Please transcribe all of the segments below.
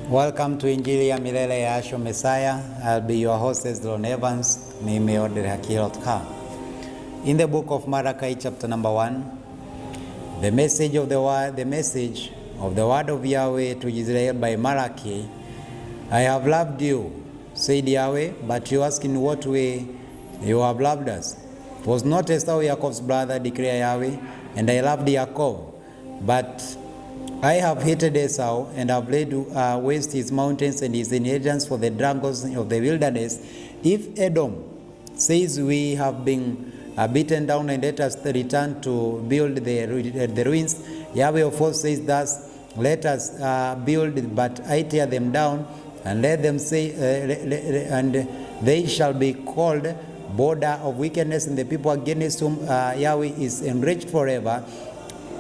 Welcome to Injili ya Milele ya Asho Messiah. I'll be your host, Ron Evans. In the book of Malachi, chapter number 1, the message of the word of Yahweh to Israel by Malachi. I have loved you, said Yahweh, but you ask in what way you have loved us. Was not Esau Jacob's brother, declare Yahweh, and I loved Jacob, but I have hated Esau and have laid waste his mountains and his inheritance for the dragons of the wilderness. If Edom says we have been beaten down and let us return to build the ruins, Yahweh of hosts says thus, let us build, but I tear them down, and let them say, and they shall be called border of wickedness, and the people against whom Yahweh is enriched forever.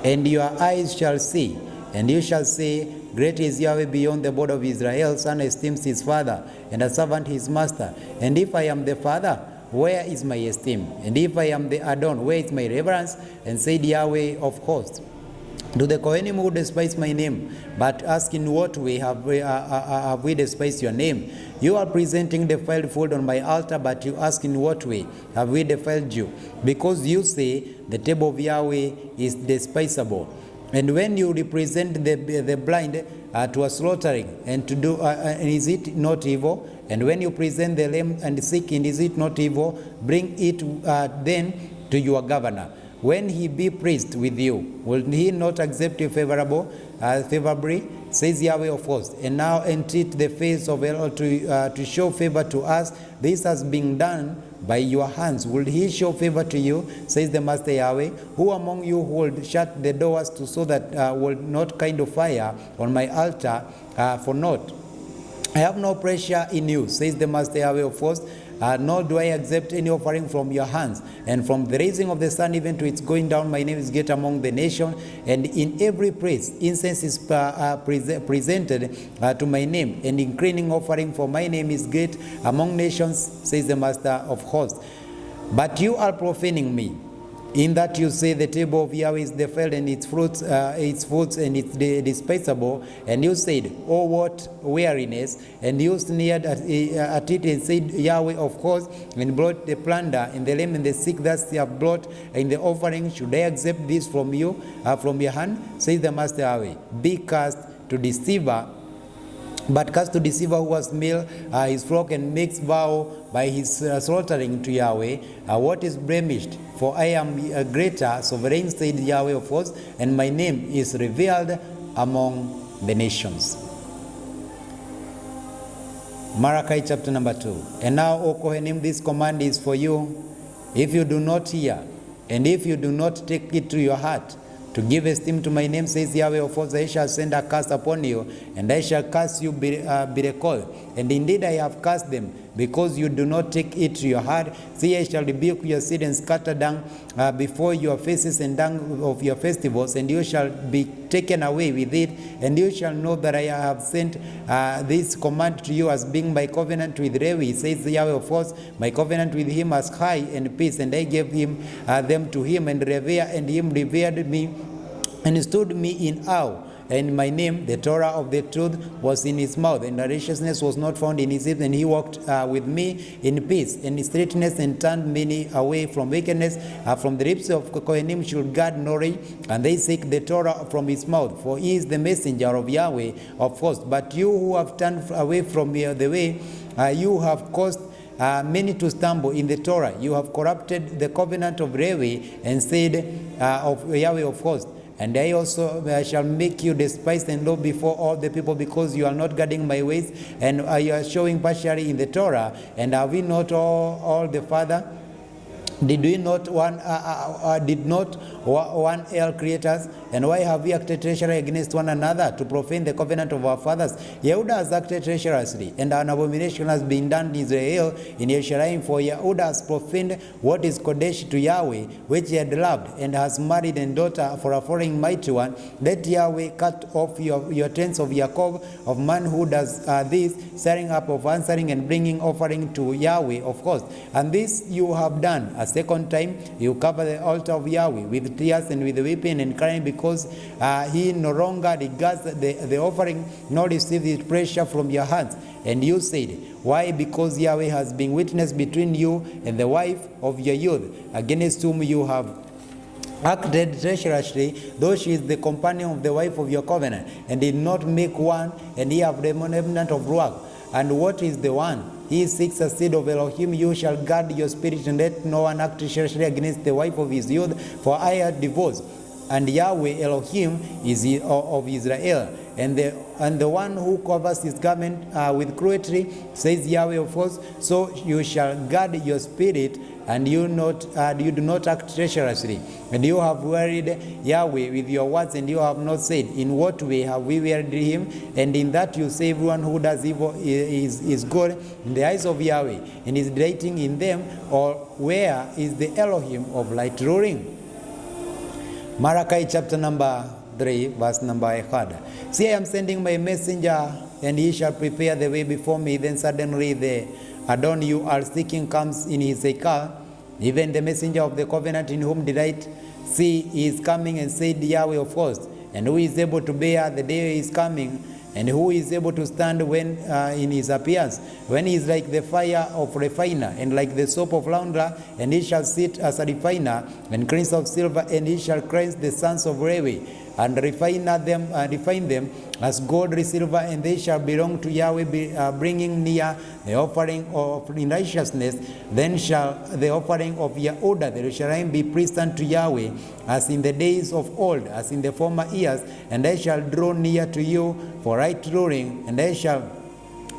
And your eyes shall see, and you shall say, great is Yahweh beyond the border of Israel. Son esteems his father, and a servant his master. And if I am the father, where is my esteem? And if I am the Adon, where is my reverence? And said Yahweh of hosts, to the Kohanim who despise my name, but ask in what way have we despised your name? You are presenting defiled food on my altar, but you ask in what way have we defiled you? Because you say the table of Yahweh is despisable. And when you represent the blind to a slaughtering, and to do, and is it not evil? And when you present the lame and sick, and is it not evil? Bring it then to your governor. When he be pleased with you, will he not accept you favorably? Says Yahweh of hosts. And now entreat the face of El to show favor to us. This has been done by your hands. Will he show favor to you? Says the Master Yahweh. Who among you will shut the doors so that will not kind of fire on my altar for naught? I have no pressure in you, says the Master Yahweh of hosts. Nor do I accept any offering from your hands. And from the rising of the sun even to its going down, my name is great among the nations. And in every place, incense is presented to my name. And in cleaning offering for my name is great among nations, says the Master of hosts. But you are profaning me, in that you say the table of Yahweh is defiled, and its fruits and it's despisable. And you said, oh, what weariness! And you sneered at it and said, Yahweh of course, and brought the plunder and the lame and the sick that you have brought in the offering. Should I accept this from you, from your hand? Says the Master Yahweh. Be cast to deceiver. But cast to deceiver who has made his flock and makes vow by his slaughtering to Yahweh, what is blemished? For I am a greater, sovereign, said Yahweh of hosts, and my name is revealed among the nations. Malachi chapter number 2. And now, O Kohanim, this command is for you. If you do not hear, and if you do not take it to your heart, to give esteem to my name, says Yahweh of hosts, I shall send a curse upon you, and I shall curse you Berekol. And indeed I have cursed them, because you do not take it to your heart. See, I shall rebuke your seed and scatter dung before your faces, and dung of your festivals, and you shall be taken away with it. And you shall know that I have sent this command to you as being my covenant with Levi, says Yahweh of hosts, my covenant with him as high and peace. And I gave him them to him, and him revered me, and stood me in awe. And my name, the Torah of the truth, was in his mouth, and righteousness was not found in his lips. And he walked with me in peace and straightness, and turned many away from wickedness. From the lips of Kohanim should guard knowledge, and they seek the Torah from his mouth. For he is the messenger of Yahweh of hosts. But you who have turned away from the way, you have caused many to stumble in the Torah. You have corrupted the covenant of Levi, and said of Yahweh of hosts, and I also shall make you despised and low before all the people, because you are not guarding my ways, and you are showing partiality in the Torah. And are we not all the Father? Did not one El create us? And why have we acted treacherously against one another, to profane the covenant of our fathers? Yehuda has acted treacherously, and an abomination has been done in Israel, in Yerushalayim. For Yehuda has profaned what is Kodesh to Yahweh, which he had loved, and has married a daughter for a foreign mighty one. Let Yahweh cut off your tents of Jacob, of man who does this, setting up of answering and bringing offering to Yahweh of hosts. And this you have done a second time. You cover the altar of Yahweh with tears and with weeping and crying, because because he no longer regards the offering, nor receives his pressure from your hands. And you said, why? Because Yahweh has been witness between you and the wife of your youth, against whom you have acted treacherously, though she is the companion of the wife of your covenant, and did not make one, and ye have remnant of work. And what is the one? He seeks a seed of Elohim. You shall guard your spirit, and let no one act treacherously against the wife of his youth, for I have divorced. And Yahweh Elohim is of Israel, and the one who covers his garment with cruelty, says Yahweh of hosts. So you shall guard your spirit, and you do not act treacherously. And you have wearied Yahweh with your words, and you have not said, in what way have we wearied him? And in that you say, everyone who does evil is good in the eyes of Yahweh, and is delighting in them. Or where is the Elohim of light ruling? Malachi chapter number 3, verse number 1. See, I am sending my messenger, and he shall prepare the way before me. Then suddenly the Adon you are seeking comes in his vehicle, even the messenger of the covenant in whom delight. See, he is coming, and said Yahweh of hosts. And who is able to bear the day he is coming? And who is able to stand when in his appearance? When he is like the fire of refiner, and like the soap of launderer, and he shall sit as a refiner, and cleanse of silver, and he shall cleanse the sons of Levi, and refine them as gold and silver, and they shall belong to Yahweh, bringing near the offering of in righteousness. Then shall the offering of Yehuda the Yerushalayim be pleased unto Yahweh, as in the days of old, as in the former years. And they shall draw near to you for right ruling, and they shall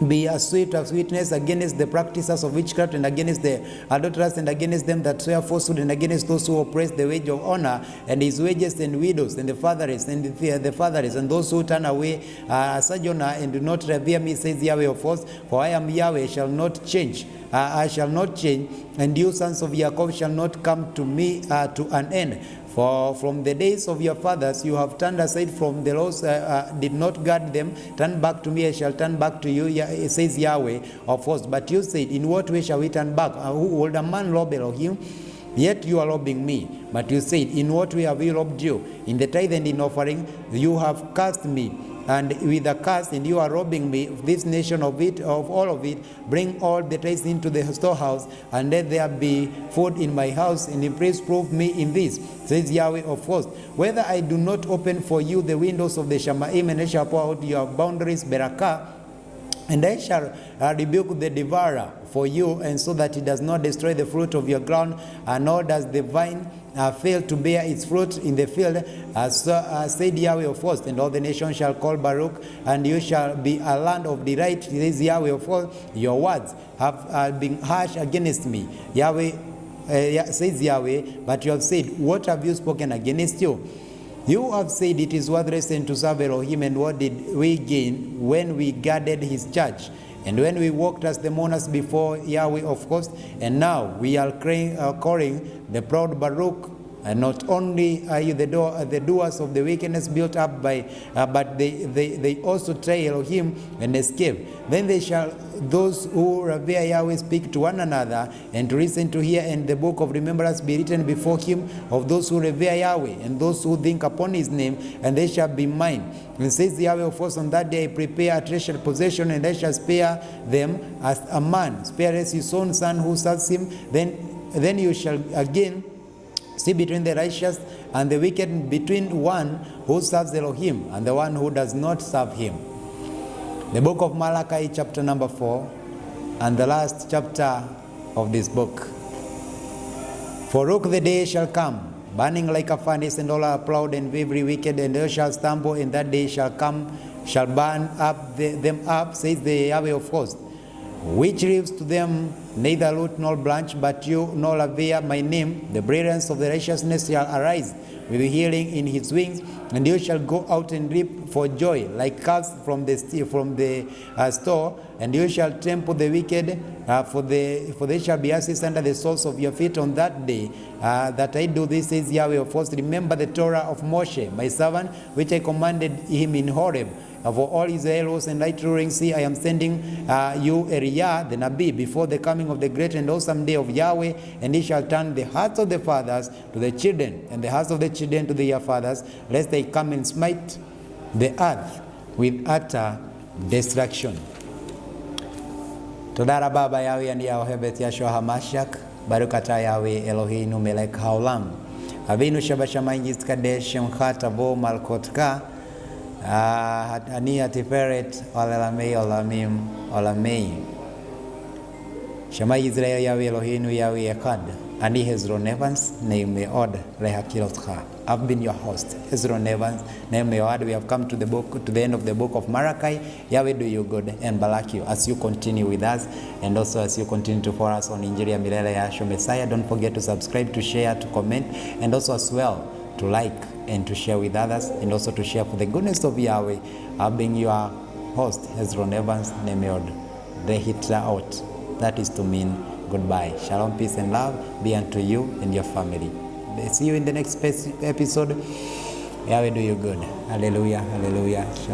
be a sweet of sweetness against the practices of witchcraft, and against the adulterers, and against them that swear falsehood, and against those who oppress the wage of honor, and his wages, and widows, and the fatherless, and the fatherless, and those who turn away a sojourner, and do not revere me, says Yahweh of hosts. For I am Yahweh, shall not change. I shall not change, and you sons of Jacob shall not come to me to an end. For from the days of your fathers you have turned aside from the laws, did not guard them. Turn back to me, I shall turn back to you, says Yahweh of hosts. But you said, in what way shall we turn back? Who would a man rob Elohim? Yet you are robbing me. But you said, in what way have we robbed you? In the tithe and in offering you have cursed me, and with a curse, and you are robbing me, this nation of all of it. Bring all the tithes into the storehouse, and let there be food in my house, and please prove me in this, says Yahweh of hosts, whether I do not open for you the windows of the Shamaim, and I shall pour out your boundaries, Berakah, and I shall rebuke the devourer for you, and so that it does not destroy the fruit of your ground, and nor does the vine fail to bear its fruit in the field, said Yahweh of hosts. And all the nations shall call Baruch, and you shall be a land of delight, says Yahweh of hosts. Your words have been harsh against me, Yahweh says Yahweh. But you have said, what have you spoken against you? You have said, it is worthless and to serve Elohim, and what did we gain when we guarded his church, and when we walked as the mourners before Yahweh of hosts? And now we are calling the proud Baruch. And not only are you the doers of the wickedness built up by, but they also try Elohim and escape. Then those who revere Yahweh speak to one another, and to listen to hear, and the book of remembrance be written before him of those who revere Yahweh, and those who think upon his name, and they shall be mine. And says Yahweh of hosts, on that day I prepare a treasured possession, and I shall spare them as a man spares his own son who serves him. Then you shall again see between the righteous and the wicked, between one who serves Elohim and the one who does not serve him. The book of Malachi chapter number 4, and the last chapter of this book. For look, the day shall come, burning like a furnace, and all are proud and every wicked, and they shall stumble, and that day shall come, shall burn up them up, says the Yahweh of hosts, which leaves to them neither root nor branch, but you nor revere my name. The brilliance of the righteousness shall arise with healing in his wings, and you shall go out and leap for joy like calves from the store, and you shall trample the wicked, for they shall be ashes under the soles of your feet on that day that I do this, says Yahweh of hosts. Remember the Torah of Moshe, my servant, which I commanded him in Horeb, for all Israel hosts and light roaring sea, I am sending you Eliah the Nabi before the coming of the great and awesome day of Yahweh, and he shall turn the hearts of the fathers to the children, and the hearts of the children to their fathers, lest they come and smite the earth with utter destruction. Toda raba ba Yahweh and Yahweh bet Yahshua HaMashiach, Baruch atah Yahweh Eloheinu melech haolam, Avinu shabashamayim yizkadesh shemcha tavo malkotka, ani atiferet olamei olamim olamei. Shema Yisrael Yahweh Eloheinu Yahweh Echad, ani Hezron Evans, neim meod lehakilotcha. I've been your host, Hezron Evans, neim meod. We have come to the end of the book of Malachi. Yahweh do you good and bless you as you continue with us, and also as you continue to follow us on Injili ya Milele ya Yahshua Messiah. Don't forget to subscribe, to share, to comment, and also as well to like and to share with others, and also to share for the goodness of Yahweh. I've been your host, Hezron Evans, neim meod out. That is to mean goodbye. Shalom, peace, and love be unto you and your family. See you in the next episode. Yahweh do you good. Hallelujah, hallelujah. Shalom.